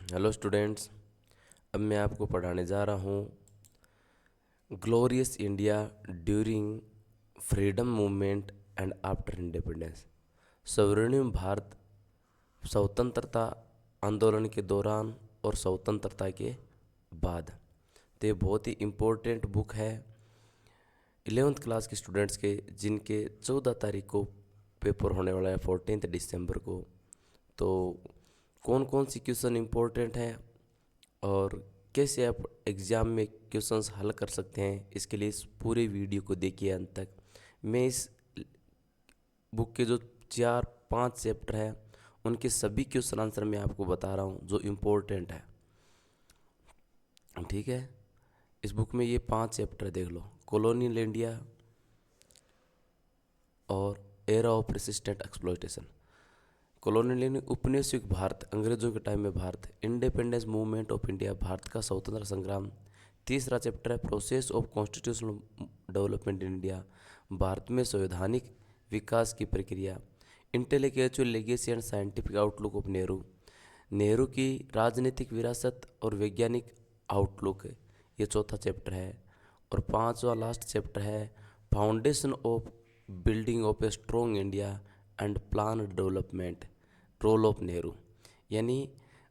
Hello students. अब मैं आपको पढ़ाने जा रहा हूँ glorious India during freedom movement and after independence. स्वर्णिम भारत स्वतंत्रता आंदोलन के दौरान और स्वतंत्रता के बाद। तो ये बहुत ही इम्पोर्टेंट बुक है 11th क्लास के स्टूडेंट्स के, जिनके 14 तारीख को पेपर होने वाला है, 14 दिसंबर को। तो कौन कौन सी क्वेश्चन इम्पोर्टेंट है और कैसे आप एग्ज़ाम में क्वेश्चंस हल कर सकते हैं, इसके लिए इस पूरे वीडियो को देखिए अंत तक। मैं इस बुक के जो 4-5 चैप्टर हैं उनके सभी क्वेश्चन आंसर मैं आपको बता रहा हूँ जो इम्पोर्टेंट है। ठीक है, इस बुक में ये 5 चैप्टर देख लो। कॉलोनियल इंडिया और era of resistant exploitation. Colonial India उपनिवेशिक भारत, अंग्रेजों के टाइम में Bharat. Independence movement of India, Bharat का स्वतंत्र संग्राम। तीसरा चैप्टर है process of constitutional development in India, Bharat में संवैधानिक विकास की प्रक्रिया। Intellectual legacy and scientific outlook of Nehru, Nehru की राजनीतिक विरासत और वैज्ञानिक आउटलुक, ये चौथा चैप्टर है। और पांचवा लास्ट चैप्टर है foundation of building of a strong India and plan development, role of Nehru. यानी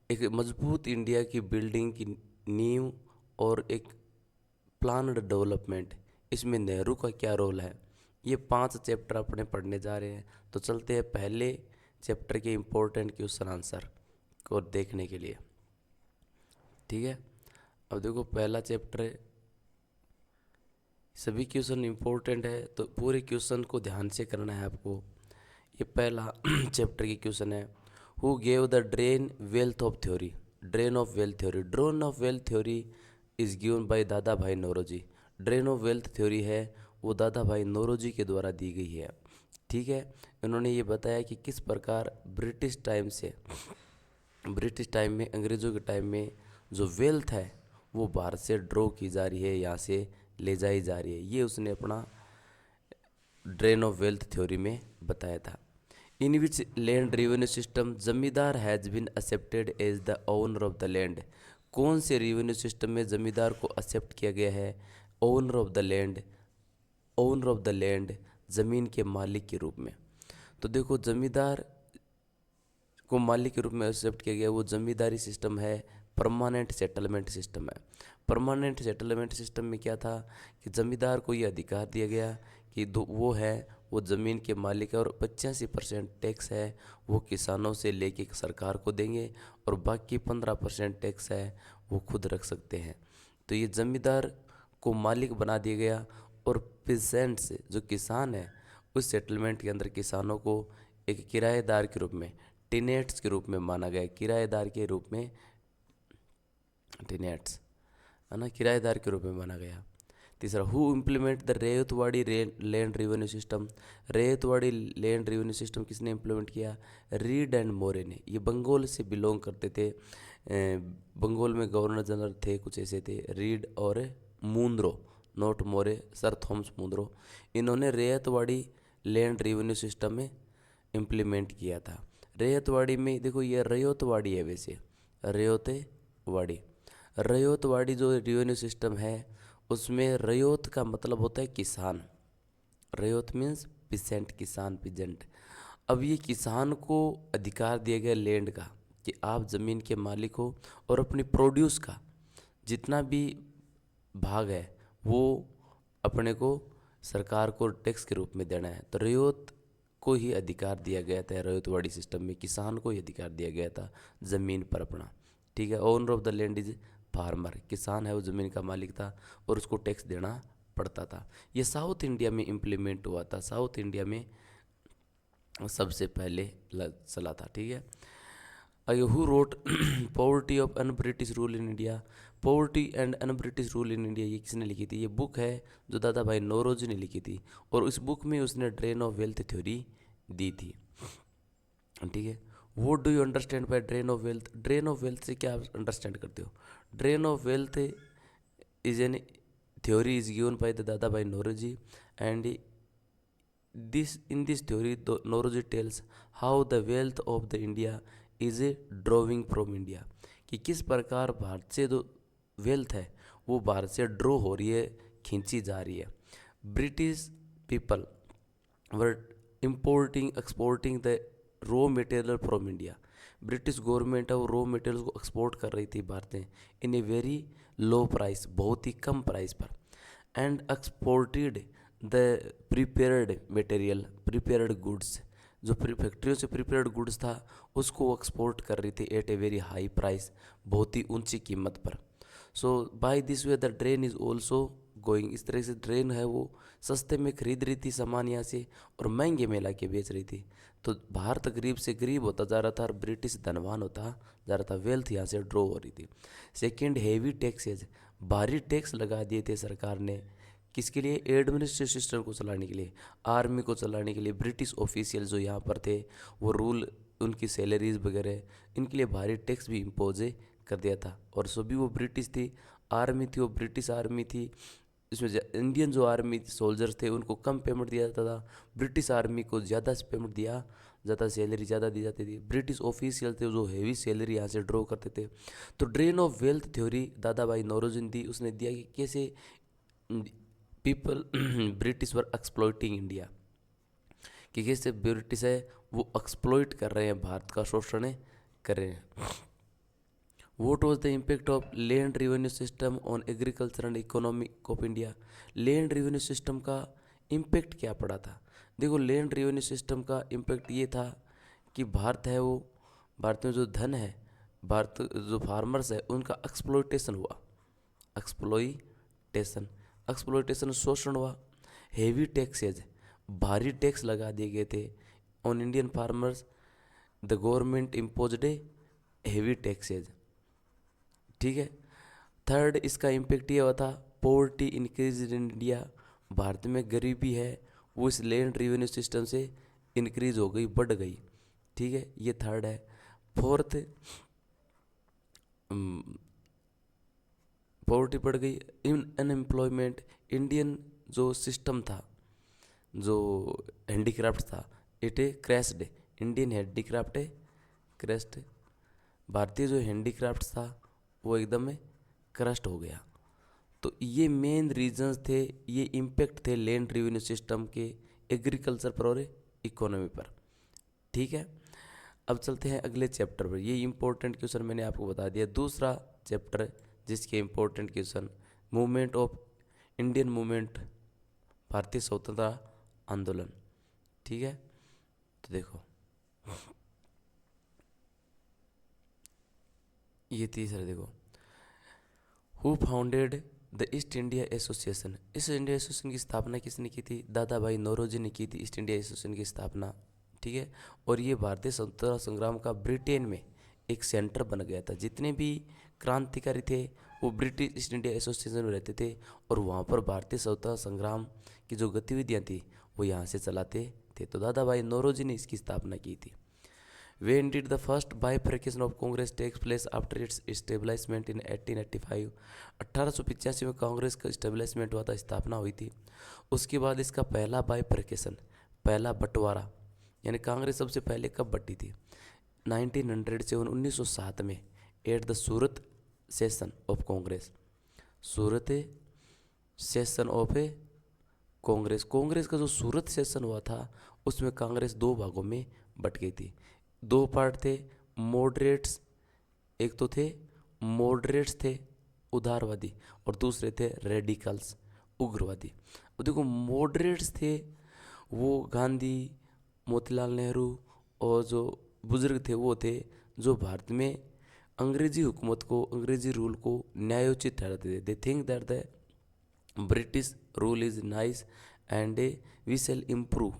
एक मजबूत इंडिया की बिल्डिंग की नींव और एक प्लान्ड डेवलपमेंट, इसमें नेहरू का क्या रोल है। ये 5 चैप्टर अपने पढ़ने जा रहे हैं। तो चलते हैं पहले चैप्टर के इम्पोर्टेंट क्वेश्चन आंसर को देखने के लिए। ठीक है, अब देखो पहला चैप्टर है, सभी क्वेश्चन इम्पोर्टेंट है तो पूरे क्वेश्चन को ध्यान से करना है आपको। ये पहला चैप्टर की क्वेश्चन है, who gave the drain wealth of theory, drain of wealth theory. Drain of wealth theory is given by Dadabhai Naoroji. Drain of wealth theory है वो दादा भाई नौरोजी के द्वारा दी गई है। ठीक है, इन्होंने ये बताया कि किस प्रकार ब्रिटिश टाइम में, अंग्रेज़ों के टाइम में जो वेल्थ है वो भारत से ड्रॉ की जा रही है, यहाँ से ले जाई जा रही है। ये उसने अपना ड्रेन ऑफ वेल्थ थ्योरी में बताया था। In which land revenue system zamindar has been accepted as the owner of the land. कौन से रेवेन्यू सिस्टम में जमींदार को एक्सेप्ट किया गया है? Owner of the land, owner of the land, ज़मीन के मालिक के रूप में। तो देखो जमींदार को मालिक के रूप में एक्सेप्ट किया गया, वो जमींदारी सिस्टम है, परमानेंट सेटलमेंट सिस्टम है। परमानेंट सेटलमेंट सिस्टम में क्या था कि जमींदार को ये अधिकार दिया गया कि वो ज़मीन के मालिक है और 85% टैक्स है वो किसानों से लेके सरकार को देंगे और बाकी 15% टैक्स है वो खुद रख सकते हैं। तो ये जमींदार को मालिक बना दिया गया और पेसेंट्स जो किसान है उस सेटलमेंट के अंदर किसानों को एक किराएदार के रूप में, टिनेट्स के रूप में माना गया। किराएदार के रूप में, टिनेट्स है ना, किराएदार के रूप में माना गया। तीसरा, who implement the Ryotwari land revenue system. Ryotwari land revenue system किसने इम्प्लीमेंट किया? रीड एंड मोरे ने। ये बंगाल से बिलोंग करते थे, बंगाल में गवर्नर जनरल थे कुछ ऐसे थे, रीड और मुंद्रो, नॉट मोरे, सर थॉमस मुंद्रो। इन्होंने रेतवाड़ी लैंड रेवेन्यू सिस्टम में इम्प्लीमेंट किया था। रेतवाड़ी में देखो ये रयोतवाड़ी है, वैसे रयोतवाड़ी, रयोतवाड़ी जो रेवेन्यू सिस्टम है उसमें रयोत का मतलब होता है किसान। रयोत मीन्स पिसेंट, किसान, पिजेंट। अब ये किसान को अधिकार दिया गया लैंड का कि आप ज़मीन के मालिक हो और अपनी प्रोड्यूस का जितना भी भाग है वो अपने को सरकार को टैक्स के रूप में देना है। तो रयोत को ही अधिकार दिया गया था, रयोतवाड़ी सिस्टम में किसान को ही अधिकार दिया गया था ज़मीन पर अपना। ठीक है, owner of the land is farmer, किसान है वो ज़मीन का मालिक था और उसको टैक्स देना पड़ता था। ये साउथ इंडिया में इम्प्लीमेंट हुआ था, साउथ इंडिया में सबसे पहले चला था। ठीक है, आगे, who wrote poverty of un British rule in India. Poverty and un British rule in India ये किसने लिखी थी? ये बुक है जो दादा भाई नौरोजी ने लिखी थी और इस बुक में उसने ड्रेन ऑफ वेल्थ थ्योरी दी थी। ठीक है, what do you understand by drain of wealth? Drain of wealth से क्या अंडरस्टैंड करते हो? Drain of wealth is an theory is given by the Dadabhai Naoroji and this theory Noroji tells how the wealth of the India is drawing from India, कि किस प्रकार भारत से जो wealth है वो भारत से ड्रॉ हो रही है, खींची जा रही है। British people were importing exporting the raw material from India. British government है वो रॉ मटेरियल को एक्सपोर्ट कर रही थी भारत में इन ए वेरी लो प्राइस, बहुत ही कम प्राइस पर, and exported the prepared material, prepared goods, जो फैक्ट्रियों से प्रिपेयर्ड गुड्स था उसको एक्सपोर्ट कर रही थी at a very high price, बहुत ही ऊंची कीमत पर। So by this way the train is also going, इस तरह से ट्रेन है वो सस्ते में खरीद रही थी सामान यहाँ से और महंगे में ला के बेच रही थी। तो भारत गरीब से गरीब होता जा रहा था और ब्रिटिश धनवान होता जा रहा था, वेल्थ यहाँ से ड्रॉ हो रही थी। सेकेंड, हेवी टैक्सेज, भारी टैक्स लगा दिए थे सरकार ने, किसके लिए? एडमिनिस्ट्रेटिव सिस्टम को चलाने के लिए, आर्मी को चलाने के लिए। ब्रिटिश ऑफिशियल जो यहाँ पर थे वो रूल, उनकी सैलरीज वगैरह, इनके लिए भारी टैक्स भी इम्पोज कर दिया था। और सभी वो ब्रिटिश थी, आर्मी थी वो ब्रिटिश आर्मी थी, इसमें इंडियन जो आर्मी सोल्जर्स थे उनको कम पेमेंट दिया जाता था, ब्रिटिश आर्मी को ज़्यादा पेमेंट दिया, ज़्यादा सैलरी ज़्यादा दी जाती थी। ब्रिटिश ऑफिशियल थे जो हेवी सैलरी यहाँ से ड्रॉ करते थे। तो ड्रेन ऑफ वेल्थ थ्योरी दादा भाई नौरोजी ने दी, उसने दिया कि कैसे people British were exploiting India, कि कैसे ब्रिटिश है वो एक्सप्लॉइट कर रहे हैं, भारत का शोषण कर रहे हैं। What was the impact of land revenue system on agriculture and economic of India? Land revenue system का इम्पेक्ट क्या पड़ा था? देखो, लैंड रेवेन्यू सिस्टम का इम्पेक्ट ये था कि भारत है वो, भारत में जो धन है, भारत जो फार्मर्स है उनका एक्सप्लोइटेशन हुआ, एक्सप्लोइटेशन, एक्सप्लोइटेशन शोषण हुआ। हेवी टैक्सेज, भारी टैक्स लगा दिए गए थे on Indian farmers, the government imposed A heavy taxes, ठीक है। थर्ड, इसका इम्पेक्ट ये हुआ था, poverty increase in India, Bharat में गरीबी है वो इस लैंड रेवेन्यू सिस्टम से इंक्रीज हो गई, बढ़ गई, ठीक है, ये थर्ड है। फोर्थ, पॉवर्टी बढ़ गई, इन अनएम्प्लॉयमेंट, इंडियन जो सिस्टम था, जो हैंडीक्राफ्ट था, it A crashed, Indian handicraft है क्रैश्ड, भारतीय जो हैंडीक्राफ्ट था वो एकदम क्रस्ट हो गया। तो ये मेन रीजंस थे, ये इम्पेक्ट थे लैंड रेवेन्यू सिस्टम के एग्रीकल्चर पर और इकोनॉमी पर, ठीक है। अब चलते हैं अगले चैप्टर पर। ये इंपॉर्टेंट क्वेश्चन मैंने आपको बता दिया। दूसरा चैप्टर जिसके important question, movement of Indian movement, भारतीय स्वतंत्रता आंदोलन, ठीक है। तो देखो ये तीसरा, देखो, who founded the east India association, east India association की स्थापना किसने की थी? दादा भाई नौरोजी ने की थी ईस्ट इंडिया एसोसिएशन की स्थापना, ठीक है। और ये भारतीय स्वतंत्रता संग्राम का ब्रिटेन में एक सेंटर बन गया था, जितने भी क्रांतिकारी थे वो ब्रिटिश ईस्ट इंडिया एसोसिएशन में रहते थे और वहाँ पर भारतीय स्वतंत्रता संग्राम की जो गतिविधियाँ थी वो यहाँ से चलाते थे। तो दादा भाई नौरोजी ने इसकी स्थापना की थी। When did the first bifurcation of Congress take place after its establishment in 1885? 1885 में कांग्रेस का इस्टेब्लिशमेंट हुआ था, स्थापना हुई थी। उसके बाद इसका पहला बाइफरकेशन, पहला बंटवारा, यानी कांग्रेस सबसे पहले कब बटी थी? 1907, 1907 में, at the Surat session of Congress, Surat session of a Congress, Congress का जो सूरत सेशन हुआ था उसमें कांग्रेस दो भागों में बट गई थी। दो पार्ट थे, मॉडरेट्स, एक तो थे मॉडरेट्स थे उदारवादी और दूसरे थे रेडिकल्स उग्रवादी। और देखो, मॉडरेट्स थे वो गांधी, मोतीलाल नेहरू और जो बुजुर्ग थे वो थे जो भारत में अंग्रेजी हुकूमत को, अंग्रेजी रूल को न्यायोचित ठहराते थे। They think that the British rule is nice and we shall improve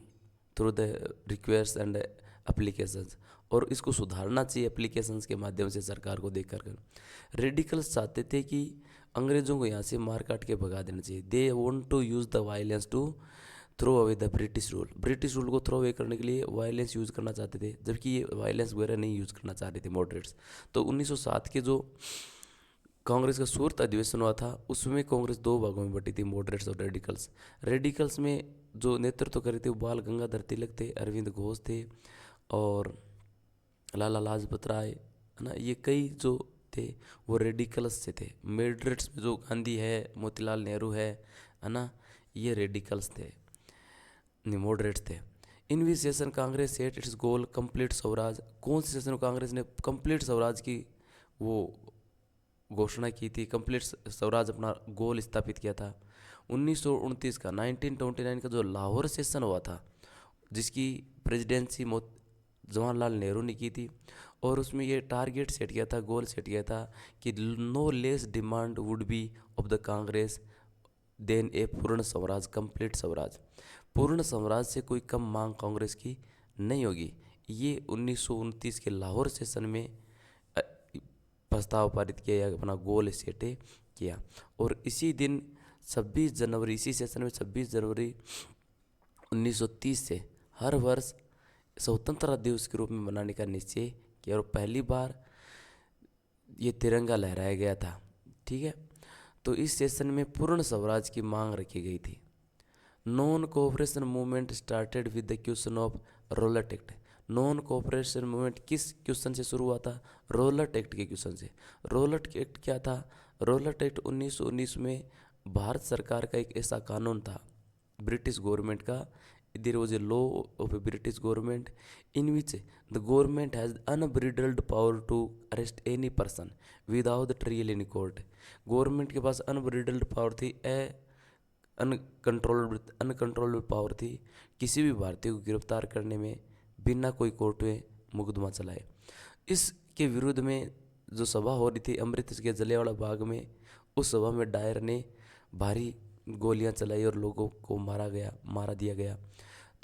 through the request and applications, और इसको सुधारना चाहिए एप्लीकेशंस के माध्यम से सरकार को देख कर। रेडिकल्स चाहते थे कि अंग्रेज़ों को यहाँ से मार काट के भगा देना चाहिए। They want to use the violence to throw away the British rule, British rule को थ्रो अवे करने के लिए वायलेंस यूज़ करना चाहते थे, जबकि ये वायलेंस वगैरह नहीं यूज़ करना चाह रहे थे मॉडरेट्स। तो 1907 के जो कांग्रेस का सूरत अधिवेशन हुआ था उसमें कांग्रेस दो भागों में बटी थी, मॉडरेट्स और रेडिकल्स। रेडिकल्स में जो नेतृत्व कर रहे थे वो बाल गंगाधर तिलक थे, अरविंद घोष थे और लाला लाजपत राय, है ना, ये कई जो थे वो रेडिकल्स से थे। मॉडरेट्स में जो गांधी है, मोतीलाल नेहरू है ना, ये रेडिकल्स थे, मॉडरेट्स थे। In which session Congress set its goal complete Swaraj. कौन से सेशन में कांग्रेस ने कंप्लीट स्वराज की वो घोषणा की थी, कंप्लीट स्वराज अपना गोल स्थापित किया था? 1929 का 1929 का जो लाहौर सेशन हुआ था, जिसकी प्रेसिडेंसी जवाहरलाल नेहरू ने की थी, और उसमें ये टारगेट सेट किया था, गोल सेट किया था कि no less demand would be of the Congress then a Purna Swaraj, complete Swaraj. पूर्ण स्वराज से कोई कम मांग कांग्रेस की नहीं होगी। ये 1929 के लाहौर सेशन में प्रस्ताव पारित किया या अपना गोल सेट किया। और इसी दिन 26 जनवरी, इसी सेशन में 26 जनवरी 1930 से हर वर्ष स्वतंत्रता दिवस के रूप में मनाने का निश्चय किया, और पहली बार ये तिरंगा लहराया गया था। ठीक है, तो इस सेशन में पूर्ण स्वराज की मांग रखी गई थी। Non cooperation movement started with the question of Rowlatt act. Non cooperation movement किस क्वेश्चन से शुरू हुआ था? रोलट एक्ट के क्वेश्चन से। रोलट एक्ट क्या था? रोलट एक्ट 1919 में भारत सरकार का एक ऐसा कानून था, ब्रिटिश गवर्नमेंट का। There was a law of a British government in which the government has unbridled power to arrest any person without trial in court. Government के पास अनब्रिडल्ड पावर थी, अनकंट्रोल्ड पावर थी किसी भी भारतीय को गिरफ्तार करने में बिना कोई कोर्ट में मुकदमा चलाए। इसके विरुद्ध में जो सभा हो रही थी अमृतसर के जलियांवाला बाग में, उस सभा में डायर ने भारी गोलियां चलाई और लोगों को मारा दिया गया।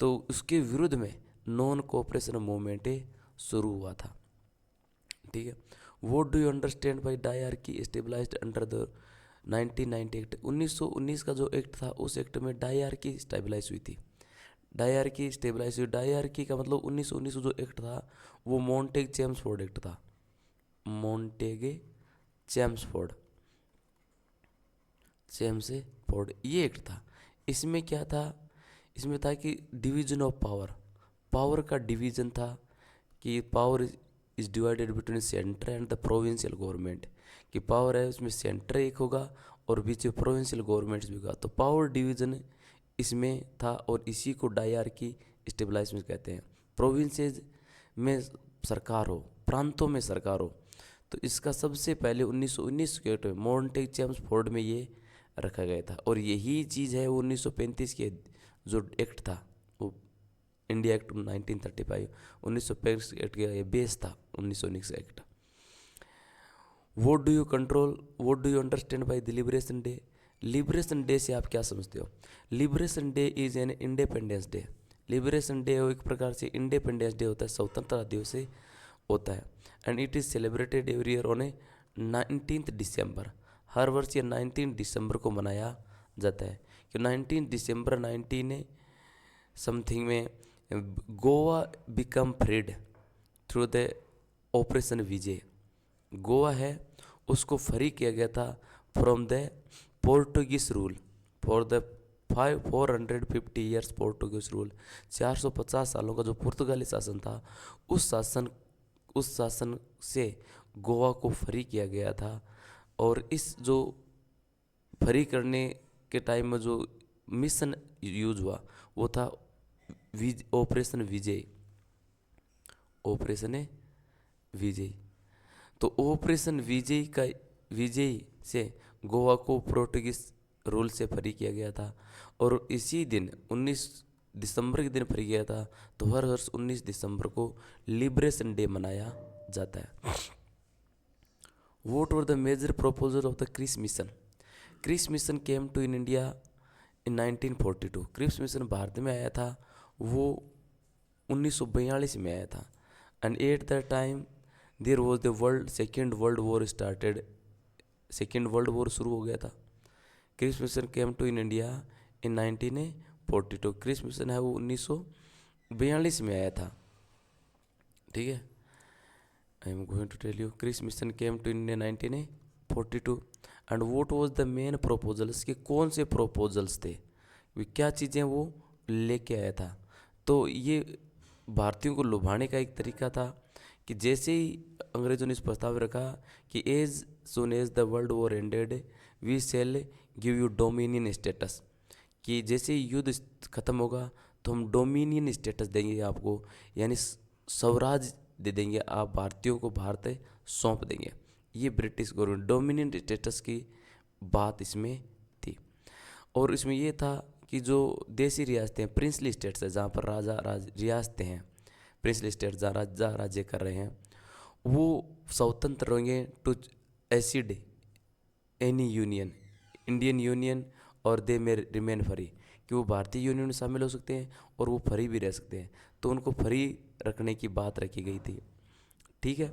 तो उसके विरुद्ध में नॉन कोऑपरेशन मूवमेंट शुरू हुआ था। ठीक है, what do you understand by dyarchy stabilized under the 1990 act. 1919 का जो एक्ट था, उस एक्ट में डायरकी स्टेबलाइज हुई थी। डायरकी स्टेबलाइज हुई, डायरकी का मतलब 1919 जो एक्ट था वो मॉन्टेग चेम्सफोर्ड एक्ट था। मॉन्टेगे चेम्सफोर्ड ये एक्ट था। इसमें क्या था? इसमें था कि डिवीजन ऑफ पावर का डिवीजन था, कि power is divided between centre and the provincial government. कि पावर है उसमें सेंटर एक होगा और बीच में प्रोविंशियल गवर्नमेंट्स भी होगा। तो पावर डिवीजन इसमें था, और इसी को डायरकी स्टेबलाइजमेंट कहते हैं। प्रोविंसेस में सरकार हो, प्रांतों में सरकार हो। तो इसका सबसे पहले 1919 के एक्ट में मॉन्टेग चेम्सफोर्ड में ये रखा गया था। और यही चीज़ है 1935 के जो एक्ट था, वो इंडिया एक्ट 1935, 1935 एक्ट का ये बेस था 1919 का act. What do you understand by the liberation day. Liberation day से आप क्या समझते हो? Liberation day is an independence day. Liberation day एक प्रकार से इंडिपेंडेंस डे होता है, स्वतंत्रता दिवस से होता है। And it is celebrated every year on 19 दिसंबर। हर वर्ष ये 19 दिसंबर को मनाया जाता है। कि 19 दिसंबर 19 समथिंग में Goa become freed through the operation Vijay. Goa है उसको फ्री किया गया था from the Portuguese rule for the 450 years. Portuguese rule 450 सालों का जो पुर्तगाली शासन था, उस शासन से गोवा को फ्री किया गया था। और इस जो फ्री करने के टाइम में जो मिशन यूज हुआ वो था ऑपरेशन विजय। तो ऑपरेशन विजय से गोवा को पोर्टुगीज रूल से फ्री किया गया था। और इसी दिन 19 दिसंबर के दिन फ्री किया था। तो हर वर्ष 19 दिसंबर को लिबरेशन डे मनाया जाता है। What were the major proposals of the Cripps mission? Cripps mission came to in India in 1942। Cripps mission Bharat में आया था, वो 1942 में आया था। And at the time there was the second world war started. Second world war शुरू हो गया था। Cripps mission came to in India in 1942। Cripps mission है वो 1942 में आया था। ठीक है, I am going to tell you. Cripps mission came to India 1942 and what was the main proposals. के कौन से प्रोपोजल्स थे, वे क्या चीज़ें वो लेके आया था। तो ये भारतीयों को लुभाने का एक तरीका था कि जैसे ही अंग्रेजों ने इस प्रस्ताव में रखा कि as soon as the world war ended we shall give you dominion status, कि जैसे ही युद्ध खत्म होगा तो हम डोमिनियन स्टेटस देंगे आपको, यानी स्वराज दे देंगे, आप भारतीयों को भारत सौंप देंगे। ये ब्रिटिश गवर्नमेंट डोमिनियन स्टेटस की बात इसमें थी। और इसमें ये था कि जो देसी रियासतें हैं, प्रिंसली स्टेट्स है, जहाँ पर राजा रियासतें हैं, प्रिंसली स्टेट जहाँ राजा राज्य कर रहे हैं, वो स्वतंत्र रहेंगे to accede any union, Indian union, और दे में रिमेन फ्री, कि वो भारतीय यूनियन में शामिल हो सकते हैं और वो फ्री भी रह सकते हैं। तो उनको फ्री रखने की बात रखी गई थी, ठीक है।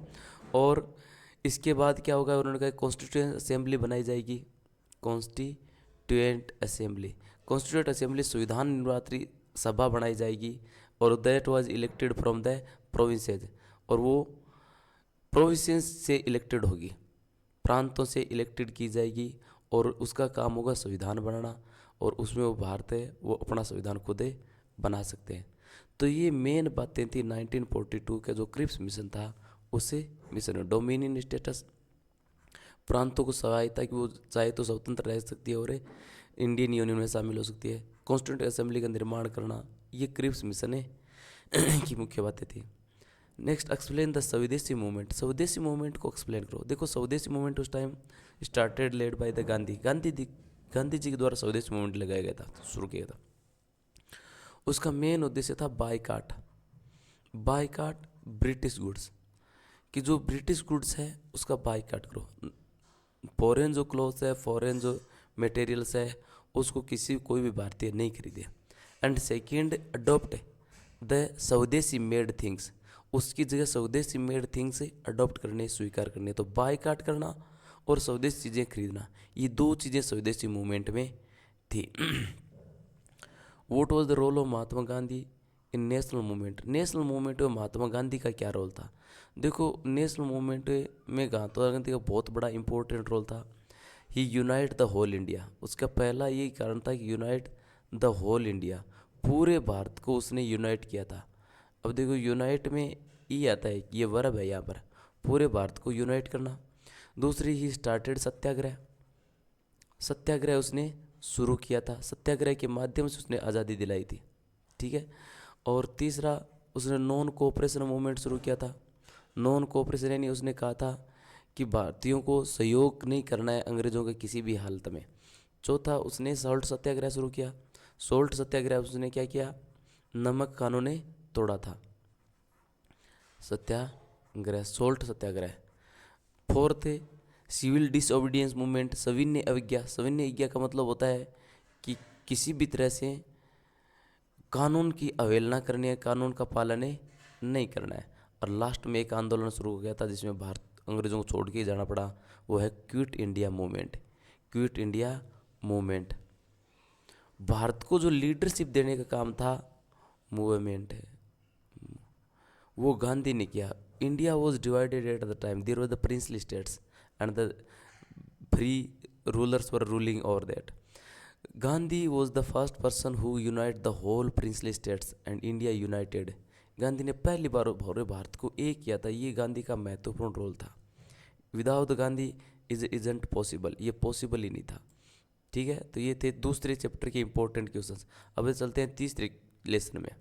और इसके बाद क्या होगा, उन्होंने कहा कॉन्स्टिट्यूएंट असेंबली बनाई जाएगी, कॉन्स्टिट्यूएंट असेंबली, कॉन्स्टिट्यूएंट असेंबली संविधान निर्मात्री सभा बनाई जाएगी, और that was elected from the provinces, और वो प्रोविंसेस से इलेक्टेड होगी, प्रांतों से इलेक्टेड की जाएगी, और उसका काम होगा संविधान बनाना, और उसमें वो भारत है वो अपना संविधान खुद बना सकते हैं। तो ये मेन बातें थी 1942 का जो क्रिप्स मिशन था, उसे मिशन में डोमिनियन स्टेटस, प्रांतों को सहायता कि वो चाहे तो स्वतंत्र रह सकती है और इंडियन यूनियन में शामिल हो सकती है, कॉन्स्टिट्यूंट असेंबली का निर्माण करना, ये क्रिप्स मिशन की मुख्य बातें थी। Next explain the swadeshi movement, swadeshi movement को एक्सप्लेन करो। देखो स्वदेशी मूवमेंट उस time started led by the Gandhi ji के द्वारा स्वदेशी मूवमेंट लगाया गया था, शुरू किया था। उसका मेन उद्देश्य था बायकाट ब्रिटिश गुड्स, कि जो ब्रिटिश गुड्स है उसका बायकाट करो, फॉरेन जो क्लोथ्स है, फॉरेन जो मटेरियल्स है, उसको कोई भी भारतीय नहीं खरीदे। एंड सेकेंड, अडोप्ट द स्वदेशी मेड थिंग्स, उसकी जगह स्वदेशी मेड थिंग्स अडोप्ट करने, स्वीकार करने। तो बायकाट करना और स्वदेशी चीज़ें खरीदना, ये दो चीज़ें स्वदेशी मूवमेंट में थी। What was the role of Mahatma Gandhi in national movement, national movement में महात्मा गांधी का क्या रोल था। देखो नेशनल मूवमेंट में महात्मा गांधी का बहुत बड़ा इंपॉर्टेंट रोल था। ही यूनाइट द होल इंडिया, उसका पहला यही कारण था कि यूनाइट द होल इंडिया, पूरे भारत को उसने यूनाइट किया था। अब देखो यूनाइट में ई आता है, ये वर्ब है यहाँ पर, पूरे भारत को यूनाइट करना। दूसरी, ही स्टार्टेड सत्याग्रह उसने शुरू किया था, सत्याग्रह के माध्यम से उसने आज़ादी दिलाई थी, ठीक है। और तीसरा, उसने नॉन कोऑपरेशन मूवमेंट शुरू किया था। नॉन कोऑपरेशन यानी उसने कहा था कि भारतीयों को सहयोग नहीं करना है अंग्रेज़ों के किसी भी हालत में। चौथा, उसने सॉल्ट सत्याग्रह शुरू किया। सॉल्ट सत्याग्रह उसने क्या किया, नमक कानून ने तोड़ा था, सत्याग्रह, सॉल्ट सत्याग्रह। फोर्थ, सिविल डिसओबीडियंस मूवमेंट, सविनय अवज्ञा। सविनय अवज्ञा का मतलब होता है कि किसी भी तरह से कानून की अवहेलना करनी है, कानून का पालन नहीं करना है। और लास्ट में एक आंदोलन शुरू हो गया था जिसमें भारत अंग्रेज़ों को छोड़ के जाना पड़ा, वो है quit India movement. Quit India movement Bharat को जो लीडरशिप देने का काम था, मूवमेंट है वो गांधी ने किया। India was divided at the time, there were the princely states and the free rulers were ruling over that. Gandhi was the first person who unite the whole princely states and India united. गांधी ने पहली बार पूरे भारत को एक किया था, ये गांधी का महत्वपूर्ण रोल था। विदाउट गांधी इजंट पॉसिबल, ये पॉसिबल ही नहीं था, ठीक है। तो ये थे दूसरे चैप्टर के इंपॉर्टेंट क्वेश्चंस। अब चलते हैं तीसरे लेसन में।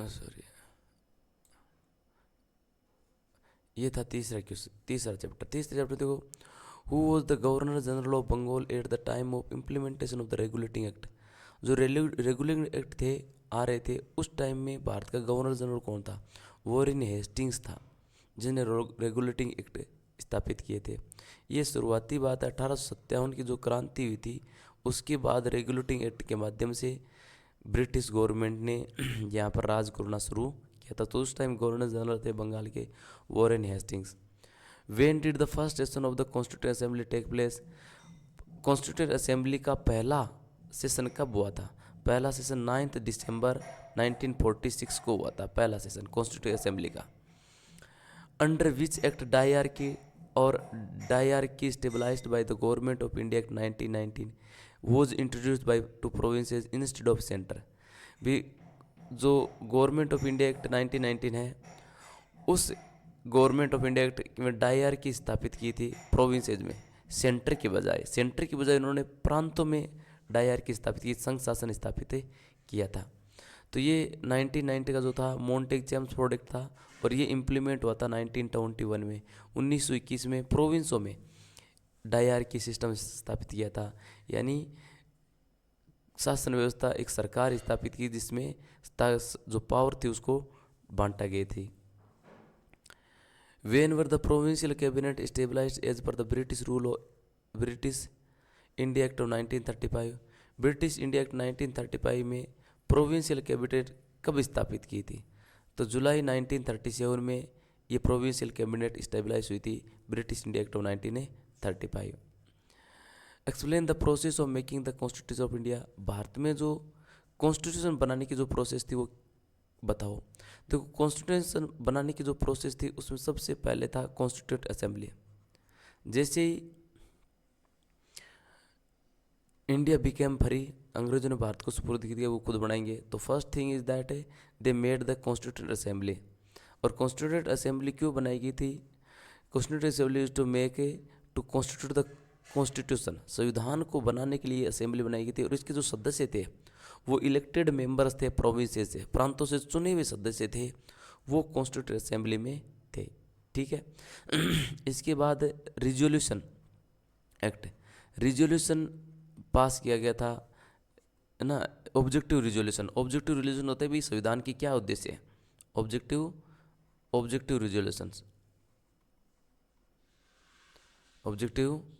सॉरी, ये था तीसरा क्वेश्चन, तीसरा चैप्टर। तीसरे चैप्टर देखो, who was the governor general of Bengal at the time of implementation of the regulating act. जो रेगुलेटिंग एक्ट थे आ रहे थे उस टाइम में भारत का गवर्नर जनरल कौन था, वॉरेन हेस्टिंग्स था, जिन्हें रेगुलेटिंग एक्ट स्थापित किए थे। ये शुरुआती बात है 1857 की जो क्रांति हुई थी, उसके बाद रेगुलेटिंग एक्ट के माध्यम से ब्रिटिश गवर्नमेंट ने यहाँ पर राज करना शुरू किया था। तो उस टाइम गवर्नर जनरल थे बंगाल के Warren Hastings. When did the first session of the constituent assembly take place. Constituent assembly का पहला सेशन कब हुआ था, पहला सेशन 9 दिसंबर 1946 को हुआ था, पहला सेशन कॉन्स्टिट्यूंट असेंबली का। Under which act dyarchy stabilized by the government of India act 1919 was introduced by to provinces instead of center। भी जो गवर्नमेंट ऑफ इंडिया एक्ट 1919 है, उस गवर्नमेंट ऑफ इंडिया एक्ट में डायरकी स्थापित की थी provinces में, सेंटर की बजाय उन्होंने प्रांतों में डायरकी स्थापित की, संघ शासन स्थापित किया था। तो ये 1990 का जो था मोंटेक-जेम्स प्रोडक्ट था, और ये इम्प्लीमेंट हुआ था 1921 में। 1921 में प्रोविंसों में डायरकी सिस्टम स्थापित किया था, यानी शासन व्यवस्था, एक सरकार स्थापित की जिसमें जो पावर थी उसको बांटा गई थी। When were the provincial cabinet established as per the British India Act of 1935? British India act 1935 में प्रोविंशियल कैबिनेट कब स्थापित की थी? तो जुलाई 1937 में ये प्रोविंशियल कैबिनेट स्टेबलाइज हुई थी, British India act of 1935। Explain the process of making the constitution of India. Bharat में जो कॉन्स्टिट्यूशन बनाने की जो प्रोसेस थी वो बताओ। देखो, कॉन्स्टिट्यूशन बनाने की जो प्रोसेस थी उसमें सबसे पहले था कॉन्स्टिट्यूट असेंबली। जैसे ही इंडिया बिकेम फ्री, अंग्रेजों ने भारत को सुपुर्द कर दिया, वो खुद बनाएंगे, तो first thing is that they made the constitute assembly. और कॉन्स्टिट्यूट असेंबली क्यों बनाई गई थी? Constitute assembly is to make to constitute the constitution, संविधान को बनाने के लिए असेंबली बनाई गई थी। और इसके जो सदस्य थे वो इलेक्टेड मेंबर्स थे, प्रोविंसेस से, प्रांतों से चुने हुए सदस्य थे, वो कॉन्स्टिट्यूट असेंबली में थे। ठीक है। इसके बाद रिजोल्यूशन एक्ट, रिजोल्यूशन पास किया गया था, है ना। ऑब्जेक्टिव रिजोल्यूशन होता है भाई संविधान की क्या उद्देश्य है, ऑब्जेक्टिव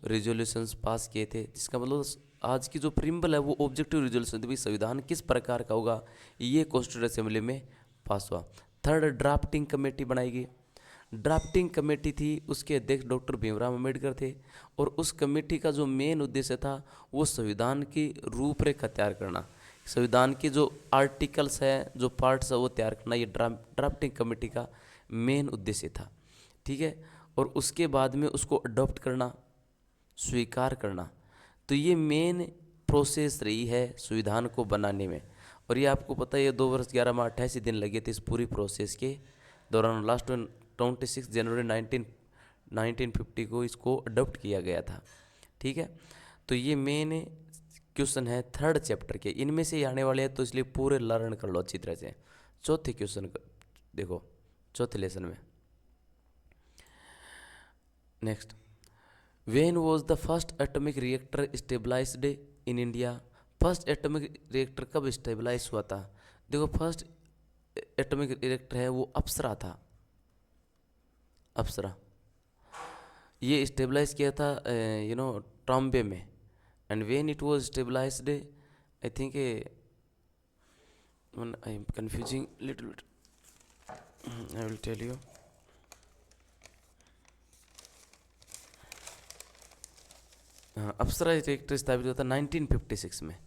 रिजोल्यूशंस पास किए थे, जिसका मतलब आज की जो प्रिम्बल है वो ऑब्जेक्टिव रिजोल्यूशन थी, भाई संविधान किस प्रकार का होगा, ये कॉन्स्टिट्यूट असेंबली में पास हुआ। थर्ड, ड्राफ्टिंग कमेटी बनाई गई। ड्राफ्टिंग कमेटी थी, उसके अध्यक्ष डॉक्टर भीमराव अम्बेडकर थे, और उस कमेटी का जो मेन उद्देश्य था वो संविधान की रूपरेखा तैयार करना, संविधान के जो आर्टिकल्स हैं, जो पार्ट्स है वो तैयार करना, ये ड्राफ्टिंग कमेटी का मेन उद्देश्य था। ठीक है। और उसके बाद में उसको अडॉप्ट करना, स्वीकार करना, तो ये मेन प्रोसेस रही है संविधान को बनाने में। और ये आपको पता है, ये 2 वर्ष 11 माह 88 दिन लगे थे इस पूरी प्रोसेस के दौरान। लास्ट 26 जनवरी 1950 को इसको अडॉप्ट किया गया था। ठीक है। तो ये मेन क्वेश्चन है थर्ड चैप्टर के, इनमें से ही आने वाले हैं, तो इसलिए पूरे लर्न कर लो अच्छी तरह से। चौथे क्वेश्चन देखो, चौथे लेसन में next, when was the first atomic reactor stabilized in India? First atomic reactor कब स्टेबलाइज हुआ था? देखो, फर्स्ट एटॉमिक रिएक्टर है वो अप्सरा था, अप्सरा। ये स्टेबलाइज किया था ट्रॉम्बे में। And when it was stabilized, I think I am confusing little bit, I will tell you. Apsara reactor स्थापित हुआ था 1956 में।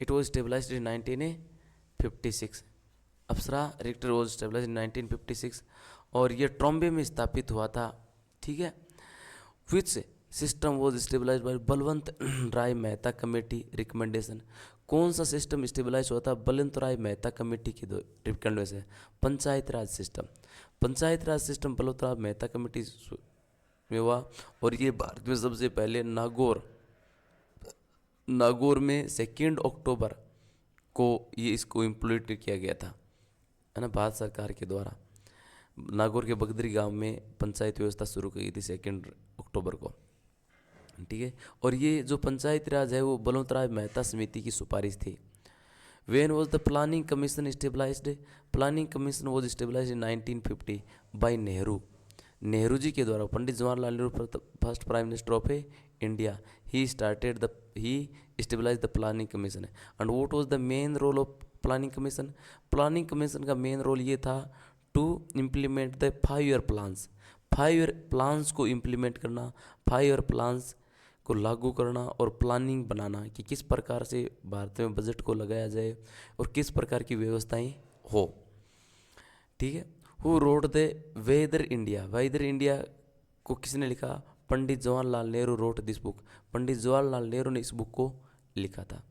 It was stabilized in 1956। Apsara reactor was stabilized in 1956, और ये ट्रॉम्बे में स्थापित हुआ था। ठीक है। Which system was stabilised by Balwant Rai Mehta committee recommendation? कौन सा सिस्टम स्टेबलाइज हुआ था बलवंत राय मेहता कमेटी की recommendation? Panchayat raj system. Panchayat raj system Balwant Rai Mehta committee में हुआ, और ये भारत में सबसे पहले नागौर में 2 अक्टूबर को ये इसको इम्प्लीमेंट किया गया था, है ना, भारत सरकार के द्वारा। नागौर के बगदरी गांव में पंचायत व्यवस्था शुरू की थी 2 अक्टूबर को। ठीक है। और ये जो पंचायत राज है वो बलवंत राय मेहता समिति की सिफारिश थी। When was the planning commission stabilized? Planning commission was stabilized in 1950 by Nehru ji के द्वारा। Pandit Jawaharlal Nehru first prime minister of India, he stabilize the planning commission. And what was the main role of planning commission? Planning commission का main role ये था to implement the 5 year plans, 5 year plans को implement करना, 5 year plans को लागू करना, और planning बनाना कि किस प्रकार से भारत में बजट को लगाया जाए और किस प्रकार की व्यवस्थाएं हो। ठीक है। Who wrote the whither India? Whither India को किसने लिखा? Pandit Jawaharlal Nehru wrote this book. Pandit Jawaharlal Nehru ने इस बुक को लिखा था।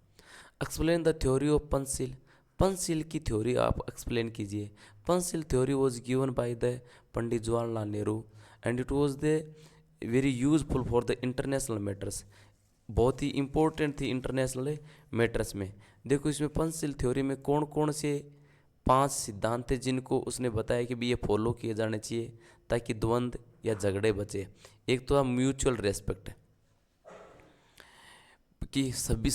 Explain the theory of Panchsheel? Panchsheel की थ्योरी आप एक्सप्लेन कीजिए। Panchsheel theory was given by the Pandit Jawaharlal Nehru and it was the very useful for the international matters. बहुत ही इंपॉर्टेंट थी इंटरनेशनल मैटर्स में। देखो इसमें पंचशील थ्योरी में कौन कौन से 5 सिद्धांत थे जिनको उसने बताया कि भी ये फॉलो किए जाने चाहिए ताकि द्वंद्व या झगड़े बचे। एक तो म्यूचुअल रेस्पेक्ट, कि सभी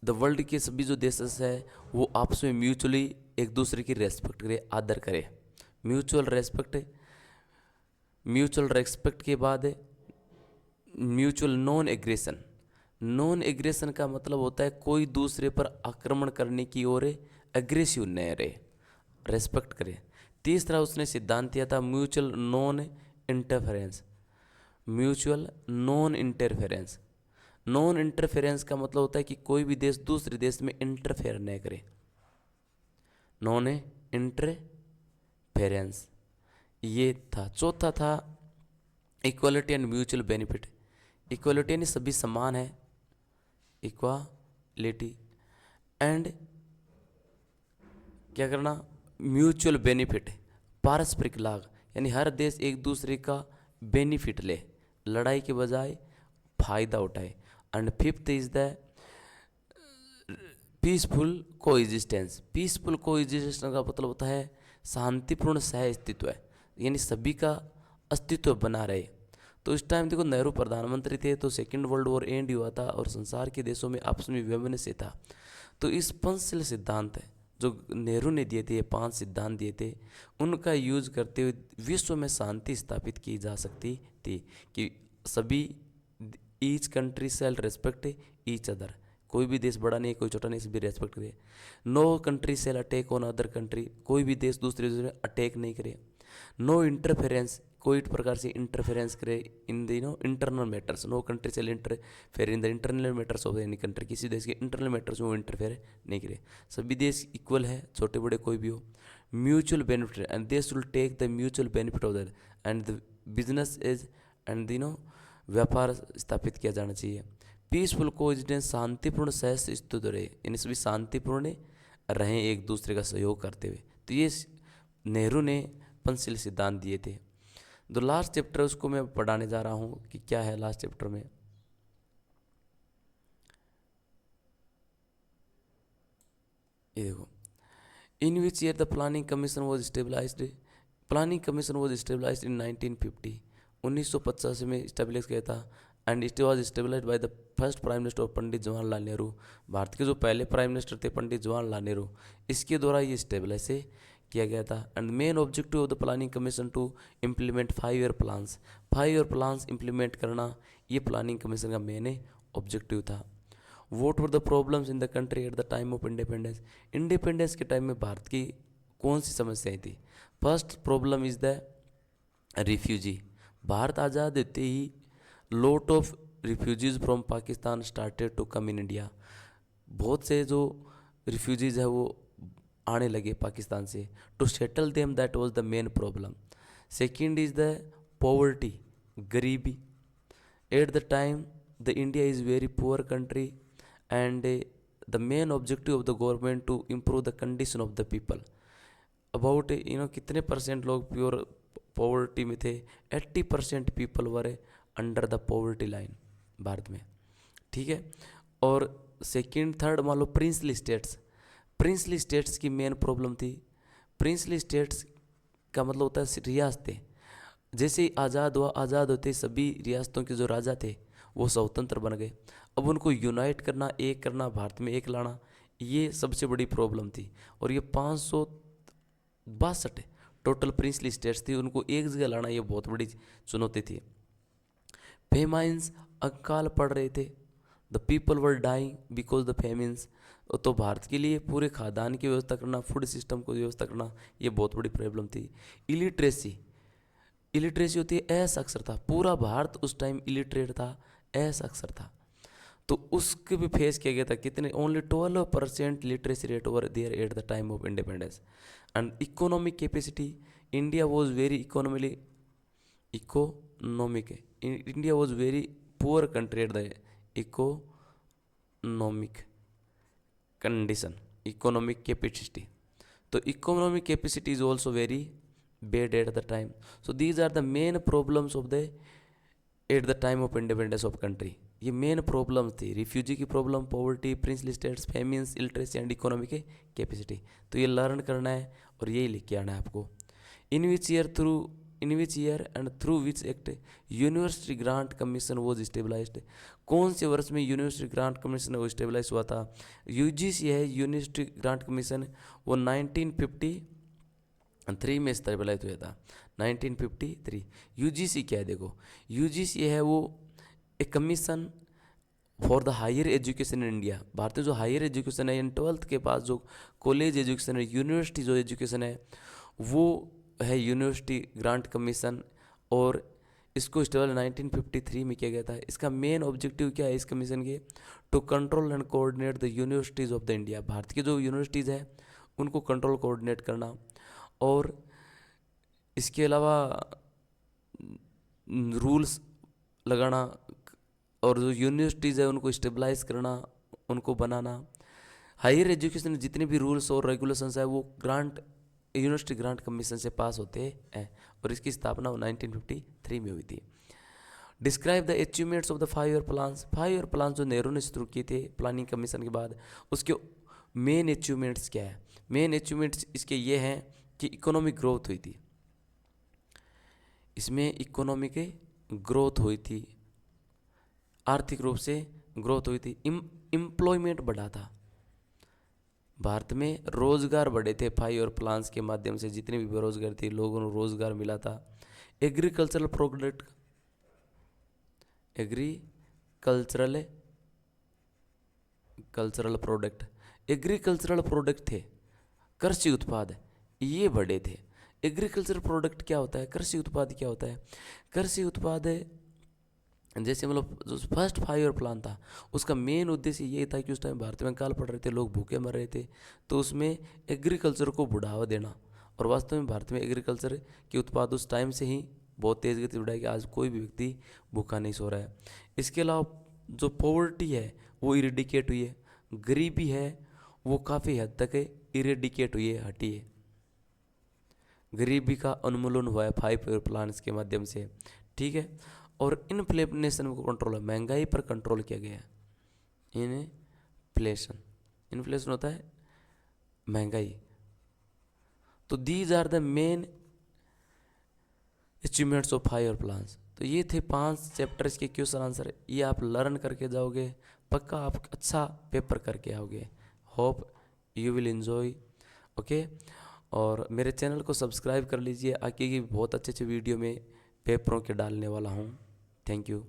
द वर्ल्ड के सभी जो देश है वो आपस में म्यूचुअली एक दूसरे की रेस्पेक्ट करे, आदर करे। म्यूचुअल रेस्पेक्ट के बाद mutual non aggression. Non aggression का मतलब होता है कोई दूसरे पर आक्रमण करने की ओर एग्रेसिव न रहे, रेस्पेक्ट करे। तीसरा उसने सिद्धांत दिया था mutual non interference. Mutual non interference, non interference का मतलब होता है कि कोई भी देश दूसरे देश में इंटरफेयर न करे, नॉन इंटरफेरेंस ये था। चौथा था equality and mutual benefit. Equality यानी सभी समान है, इक्वालिटी, एंड क्या करना, म्यूचुअल बेनिफिट, पारस्परिक लाभ, यानी हर देश एक दूसरे का बेनिफिट ले, लड़ाई के बजाय फायदा उठाए। And fifth is the peaceful coexistence. Peaceful coexistence का मतलब होता है शांतिपूर्ण सह अस्तित्व है, यानी सभी का अस्तित्व बना रहे। तो इस टाइम देखो नेहरू प्रधानमंत्री थे तो सेकेंड वर्ल्ड वॉर एंड हुआ था और संसार के देशों में आपस में वैमनस्य था। तो इस पंचशील सिद्धांत है जो नेहरू ने दिए थे, ये 5 सिद्धांत दिए थे, उनका यूज करते हुए विश्व में शांति स्थापित की जा सकती थी कि सभी each country shall respect each other. कोई भी देश बड़ा नहीं है, कोई छोटा नहीं, सभी रेस्पेक्ट करे। No country shall attack on other country, कोई भी देश दूसरे देश में अटैक नहीं करे। नो इंटरफेरेंस, कोई प्रकार से इंटरफेरेंस करे in the internal matters. No country shall interfere in the internal matters of any country, किसी देश के इंटरनल मैटर्स में वो इंटरफेयर नहीं करे। सभी देश इक्वल है, छोटे बड़े कोई भी हो। म्यूचुअल बेनिफिट एंड देश will take the mutual benefit of that and the business is and व्यापार स्थापित किया जाना चाहिए। पीसफुल कोएग्जिस्टेंस, शांतिपूर्ण सहस्तित्व रहे, यानी सभी शांतिपूर्ण रहें एक दूसरे का सहयोग करते हुए। तो ये नेहरू ने पंचशील सिद्धांत दिए थे। जो लास्ट चैप्टर उसको मैं पढ़ाने जा रहा हूँ कि क्या है लास्ट चैप्टर में। ये देखो, in which year the planning commission was stabilized. Planning commission was stabilized in 1950, 1950 में स्टेबलाइज किया था। And it was stabilize by the first prime minister of Pandit Jawaharlal Nehru. भारत के जो पहले प्राइम मिनिस्टर थे पंडित जवाहरलाल नेहरू, इसके द्वारा ये स्टेबलाइज से किया गया था। And main objective of the planning commission to implement 5 year plans. 5 year plans implement करना ये प्लानिंग कमीशन का मेन ऑब्जेक्टिव था। What were the problems in the country at the time of independence. Independence के time में भारत की कौन सी समस्याएं थी। First problem is the refugee. भारत आज़ाद होते ही lot of refugees from Pakistan started to come in India. बहुत से जो रिफ्यूजीज है वो आने लगे पाकिस्तान से। To settle them that was the main problem. Second is the poverty, गरीबी। At the time the India is very poor country and the main objective of the government to improve the condition of the people. About कितने percent लोग pure poverty में थे, 80% people were under the poverty line भारत में, ठीक है। और second third मान लो प्रिंसली स्टेट्स। प्रिंसली स्टेट्स की मेन प्रॉब्लम थी। प्रिंसली स्टेट्स का मतलब होता है रियासतें। जैसे ही आज़ाद हुआ, आज़ाद होते सभी रियासतों के जो राजा थे वो स्वतंत्र बन गए। अब उनको यूनाइट करना, एक करना, भारत में एक लाना, ये सबसे बड़ी प्रॉब्लम थी। और ये 562 टोटल प्रिंसली स्टेट्स थी, उनको एक जगह लाना ये बहुत बड़ी चुनौती थी। फेमाइंस, अकाल पड़ रहे थे। The people were dying because the famines. तो भारत के लिए पूरे खाद्यान्न की व्यवस्था करना, फूड सिस्टम को व्यवस्था करना, ये बहुत बड़ी प्रॉब्लम थी। इलिटरेसी, इलिटरेसी होती है असाक्षरता। पूरा भारत उस टाइम इलिटरेट था, असाक्षर था। तो उसके भी फेस किया गया था। कितने, only 12% literacy rate over there at the time of independence. And economic capacity, India was very economically economic, India was very poor country at the economic condition. economic capacity. So economic capacity is also very bad at the time. So these are the main problems of the at the time of independence of country. ये main problem थी, refugee की problem, poverty, princely states, famines, illiteracy and economic capacity. तो ये learn करना है और यही लिख के आना है आपको. In which year and through which act university grant commission was stabilized. कौन से वर्ष में यूनिवर्सिटी ग्रांट कमीशन वो स्टेबलाइज हुआ था? यूजीसी है यूनिवर्सिटी ग्रांट कमीशन, वो 1953 में स्टेबलाइज हुआ था. 1953. यूजीसी क्या है? देखो, यूजीसी है वो एक commission for the higher education in India. Bharat में जो हायर एजुकेशन है, यानी 12th के पास जो कॉलेज एजुकेशन है, यूनिवर्सिटी जो एजुकेशन है, वो है यूनिवर्सिटी ग्रांट कमीशन. और इसको स्टेबल 1953 में किया गया था. इसका मेन ऑब्जेक्टिव क्या है इस कमीशन के? To control and coordinate the universities of the India. भारत की जो यूनिवर्सिटीज़ है उनको कंट्रोल कोऑर्डिनेट करना, और इसके अलावा रूल्स लगाना, और जो यूनिवर्सिटीज़ है उनको स्टेबलाइज करना, उनको बनाना. हायर एजुकेशन में जितने भी रूल्स और रेगुलेशंस है वो यूनिवर्सिटी ग्रांट कमीशन से पास होते हैं, और इसकी स्थापना 1953 में हुई थी. Describe the achievements of the 5 year plans. 5 year plan जो नेहरू ने शुरू किए थे प्लानिंग कमीशन के बाद, उसके मेन अचीवमेंट्स क्या है? मेन अचीवमेंट्स इसके ये हैं कि इकोनॉमिक ग्रोथ हुई थी. इसमें इकोनॉमिक ग्रोथ हुई थी, आर्थिक रूप से ग्रोथ हुई थी. एम्प्लॉयमेंट बढ़ा था. भारत में रोजगार बढ़े थे 5 ईयर प्लान्स के माध्यम से. जितने भी बेरोजगार थे लोगों को रोजगार मिला था. एग्रीकल्चरल प्रोडक्ट थे, कृषि उत्पाद, ये बढ़े थे. एग्रीकल्चर प्रोडक्ट क्या होता है? कृषि उत्पाद क्या होता है? कृषि उत्पाद जैसे मतलब जो फर्स्ट 5 ईयर प्लान था उसका मेन उद्देश्य ये था कि उस टाइम भारत में अकाल पड़ रहे थे, लोग भूखे मर रहे थे, तो उसमें एग्रीकल्चर को बढ़ावा देना. और वास्तव में भारत में एग्रीकल्चर के उत्पाद उस टाइम से ही बहुत तेज़ गति बढ़ाई कि आज कोई भी व्यक्ति भूखा नहीं सो रहा है. इसके अलावा जो पॉवर्टी है वो इरेडिकेट हुई है. गरीबी है वो काफ़ी हद तक इरेडिकेट हुई है, हटी है. गरीबी का उन्मूलन हुआ है 5 ईयर प्लान्स के माध्यम से. ठीक है. और इन्फ्लेशन को कंट्रोल है, महंगाई पर कंट्रोल किया गया है. इन्फ्लेशन होता है महंगाई. तो these are the main achievements of 5 year plans. तो ये थे 5 चैप्टर्स के क्वेश्चन आंसर. ये आप लर्न करके जाओगे, पक्का आप अच्छा पेपर करके आओगे. Hope you will enjoy. Okay. और मेरे चैनल को सब्सक्राइब कर लीजिए, आगे की बहुत अच्छे अच्छे वीडियो में पेपरों के डालने वाला हूँ. Thank you.